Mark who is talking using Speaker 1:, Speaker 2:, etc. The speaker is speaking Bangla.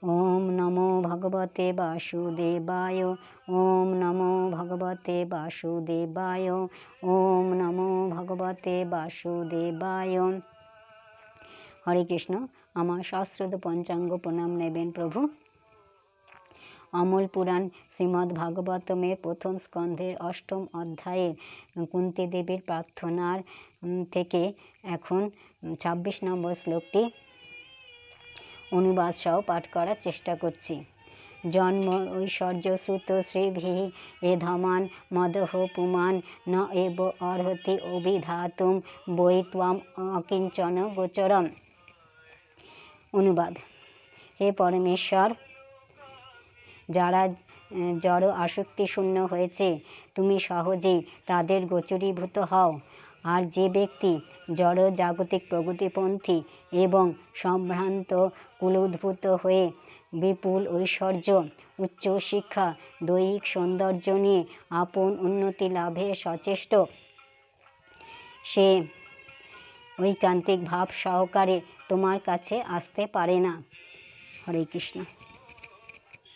Speaker 1: ওম নমো ভগবতে বাসুদেবায়। ওম নমো ভগবতে বাসুদেবায়। ওম নমো ভগবতে বাসুদেবায়। হরে কৃষ্ণ। আমার সশ্রদ্ধ পঞ্চাঙ্গ প্রণাম নেবেন প্রভু। অমল পুরাণ শ্রীমদ্ ভাগবতমের প্রথম স্কন্ধের অষ্টম অধ্যায়ের কুন্তী দেবীর প্রার্থনার থেকে এখন ২৬ নম্বর শ্লোকটি অনুবাদ সহ পাঠ করার চেষ্টা করছি। জন্ম ঐশ্বর্য শ্রুত শ্রীভি এ ধমান মদহ পুমান ন এব অর্হতি অভিধাতুম বৈ ত্বম অকিঞ্চন গোচরম। অনুবাদ: হে পরমেশ্বর, যারা জড় আসক্তি শূন্য হয়েছে তুমি সহজেই তাদের গোচরীভূত হও। আর যে ব্যক্তি জড় জাগতিক প্রগতিপন্থী এবং সম্ভ্রান্ত কুলোদ্ভূত হয়ে বিপুল ঐশ্বর্য, উচ্চ শিক্ষা, দৈহিক সৌন্দর্য নিয়ে আপন উন্নতি লাভে সচেষ্ট, সে ঐকান্তিক ভাব সহকারে তোমার কাছে আসতে পারে না। হরে কৃষ্ণ।